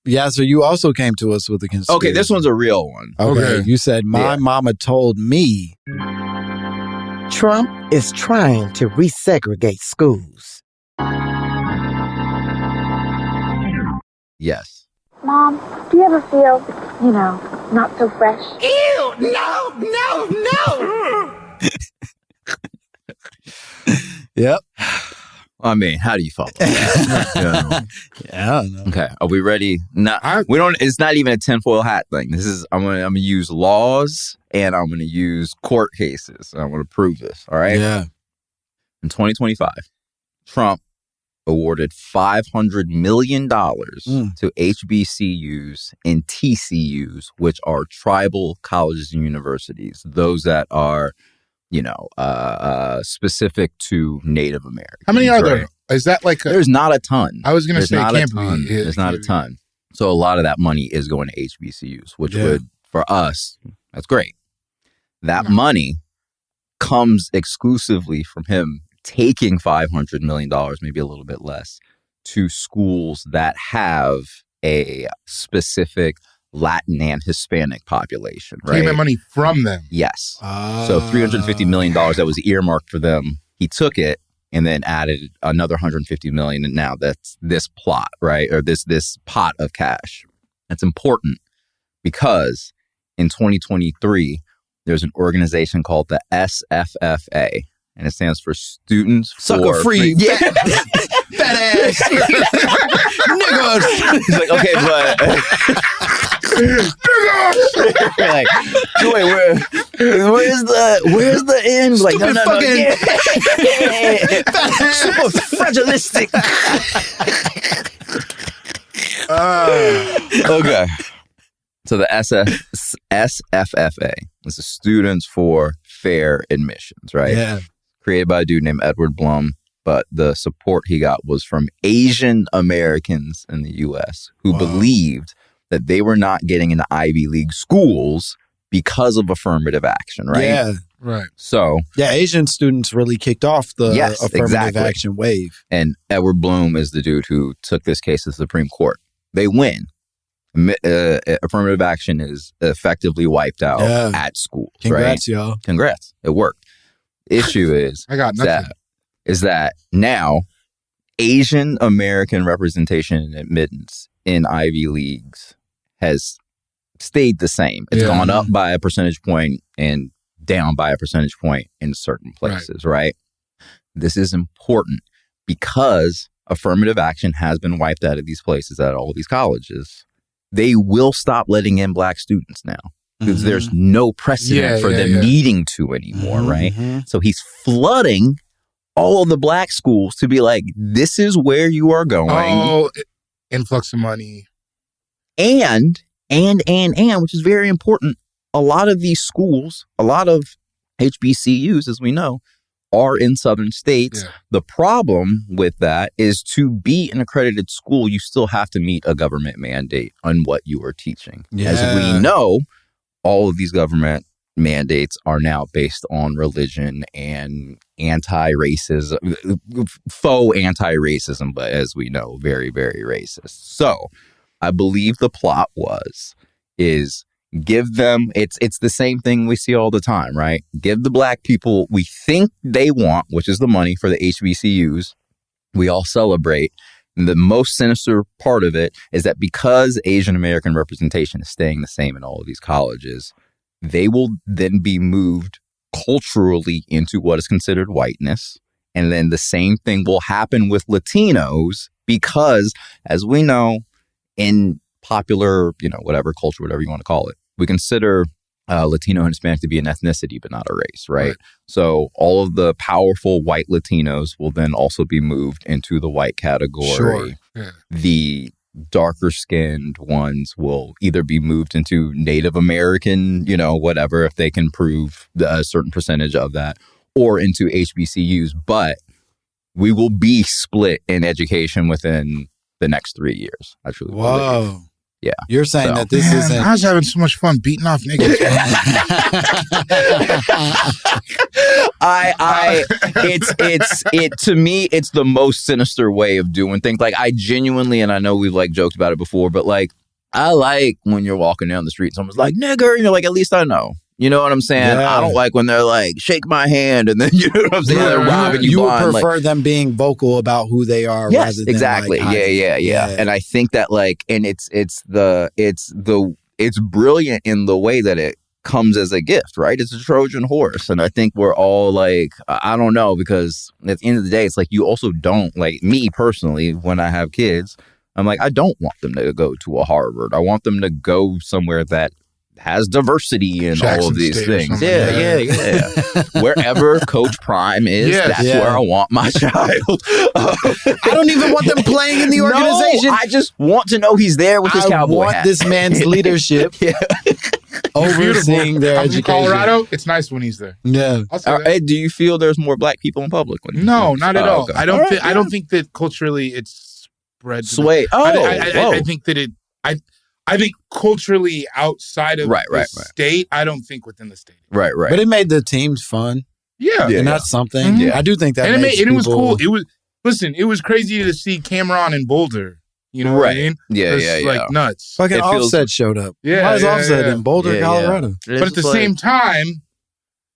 Yeah, so you also came to us with a conspiracy. Okay, this one's a real one. Okay. You said, my mama told me. Trump is trying to resegregate schools. Yes. Mom, do you ever feel, not so fresh? Ew! No! Yep. I mean, how do you follow that? Yeah, I don't know. Okay, are we ready? No, we don't. It's not even a tinfoil hat thing. This is I'm gonna use laws and I'm gonna use court cases. I'm gonna prove this. All right. Yeah. In 2025, Trump awarded $500 million to HBCUs and TCUs, which are tribal colleges and universities. Those that are, specific to Native Americans. How many are there? Is that like There's not a ton. I was going to say it can't be. There's not a ton. So a lot of that money is going to HBCUs, which would, for us, that's great. That money comes exclusively from him taking $500 million, maybe a little bit less, to schools that have a specific Latin and Hispanic population, right? Taking money from them. Yes. So $350 million that was earmarked for them, he took it and then added another $150 million, and now that's this plot, right? Or this pot of cash. That's important because in 2023, there's an organization called the SFFA, and it stands for Students Sucker for Free. Yeah. Fat ass. Niggas. He's like, okay, but like, wait, where's the end? Like, no, super fragilistic. Okay. So the SFFA is the Students for Fair Admissions, right? Yeah. Created by a dude named Edward Blum, but the support he got was from Asian Americans in the U.S. who believed that they were not getting into Ivy League schools because of affirmative action, right? Yeah. Right. So yeah, Asian students really kicked off the affirmative action wave. And Edward Blum is the dude who took this case to the Supreme Court. They win. Affirmative action is effectively wiped out at schools. Congrats, right? y'all. Congrats. It worked. Issue is I got nothing. that now Asian American representation and admittance in Ivy Leagues has stayed the same. It's gone up by a percentage point and down by a percentage point in certain places, right? This is important because affirmative action has been wiped out of these places, at all of these colleges. They will stop letting in Black students now because there's no precedent for them needing to anymore, right? So he's flooding all of the Black schools to be like, this is where you are going. Oh, influx of money. And, which is very important, a lot of these schools, a lot of HBCUs, as we know, are in southern states. Yeah. The problem with that is to be an accredited school, you still have to meet a government mandate on what you are teaching. Yeah. As we know, all of these government mandates are now based on religion and anti-racism, faux anti-racism, but as we know, very, very racist. So I believe the plot is give them, it's the same thing we see all the time, right? Give the Black people we think they want, which is the money for the HBCUs. We all celebrate. And the most sinister part of it is that because Asian American representation is staying the same in all of these colleges, they will then be moved culturally into what is considered whiteness. And then the same thing will happen with Latinos because, as we know, in popular, whatever culture, whatever you want to call it, we consider Latino and Hispanic to be an ethnicity, but not a race, right? So all of the powerful white Latinos will then also be moved into the white category. Sure. Yeah. The darker skinned ones will either be moved into Native American, whatever, if they can prove a certain percentage of that, or into HBCUs. But we will be split in education within the next 3 years. I truly believe. Yeah. You're saying that this isn't. I was having so much fun beating off niggas. To me, it's the most sinister way of doing things. Like, I genuinely, and I know we've like joked about it before, but like, I like when you're walking down the street and someone's like, nigger, and you're like, at least I know. You know what I'm saying? Yeah. I don't like when they're like, shake my hand, and then, you know what I'm saying? They're robbing You would blind. prefer them being vocal about who they are Yes, rather than exactly. like, Yeah. And I think that like, and it's brilliant in the way that it comes as a gift, right? It's a Trojan horse. And I think we're all like, I don't know, because at the end of the day, it's like, you also don't, like me personally, when I have kids, I'm like, I don't want them to go to a Harvard. I want them to go somewhere that has diversity and all of these things. Yeah. Wherever Coach Prime is, that's where I want my child. I don't even want them playing in the organization. No, I just want to know he's there with his cowboy hat. I want this man's leadership overseeing their education. From Colorado, it's nice when he's there. Yeah. Hey, do you feel there's more black people in public? No, not at all. Okay. I don't think that culturally it's spread. Sway. I think that it. I think culturally outside of the state, I don't think within the state. Right. But it made the teams fun. Yeah. And that's something. Mm-hmm. Yeah. I do think that it was cool. It was crazy to see Cameron in Boulder. You know what I mean? Yeah. Like nuts. Fucking Offset showed up. Yeah. Why is Offset in Boulder, Colorado? But at the same time,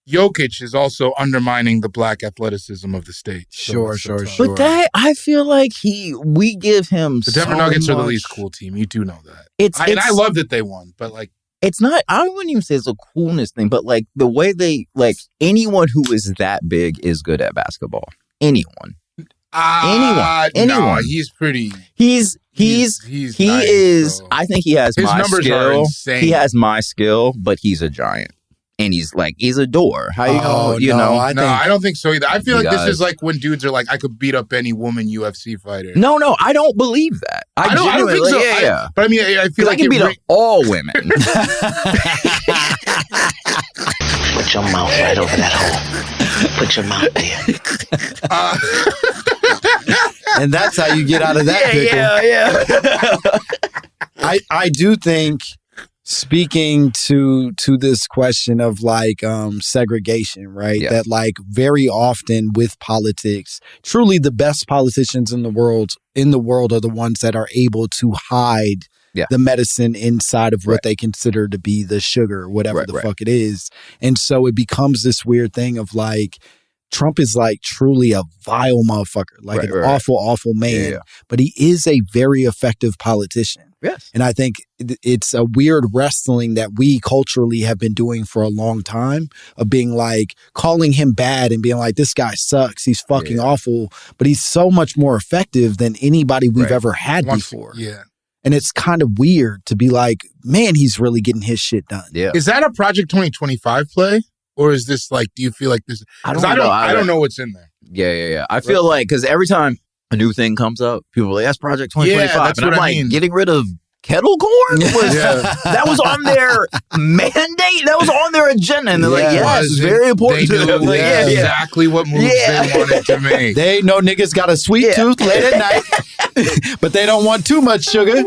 Jokic is also undermining the black athleticism of the state. Sure. But I feel like we give him the Denver Nuggets are the least cool team. You do know that. And I love that they won, but like, it's not, I wouldn't even say it's a coolness thing, but like the way they, like, anyone who is that big is good at basketball. Anyone. No, he's pretty. He nice, is. Bro. I think he has his my numbers skill. Are insane. He has my skill, but he's a giant. And he's a door. How you know? I don't think so either. I feel like this is like when dudes are like, I could beat up any woman UFC fighter. No, I don't believe that. I don't think so. Yeah. But I mean, I feel like I can beat up all women. Put your mouth right over that hole. Put your mouth there. And that's how you get out of that pickle. Yeah. I do think, speaking to this question of like segregation, right? That like very often with politics, truly the best politicians in the world are the ones that are able to hide the medicine inside of what they consider to be the sugar, whatever the fuck it is. And so it becomes this weird thing of like, Trump is like truly a vile motherfucker, like an awful, awful man, but he is a very effective politician. Yes. And I think it's a weird wrestling that we culturally have been doing for a long time of being like calling him bad and being like, this guy sucks. He's fucking awful, but he's so much more effective than anybody we've ever had before. Yeah. And it's kind of weird to be like, man, he's really getting his shit done. Yeah. Is that a Project 2025 play? Or is this like, do you feel like this? I don't know what's in there. Yeah. I feel like, because every time a new thing comes up, people are like, that's Project 2025. Yeah, that's and I'm what I like, mean. getting rid of kettle corn? That was on their mandate. That was on their agenda. And they're like, yes, it's very important to them. Like, exactly what moves they wanted to make. They know niggas got a sweet tooth late at night, but they don't want too much sugar.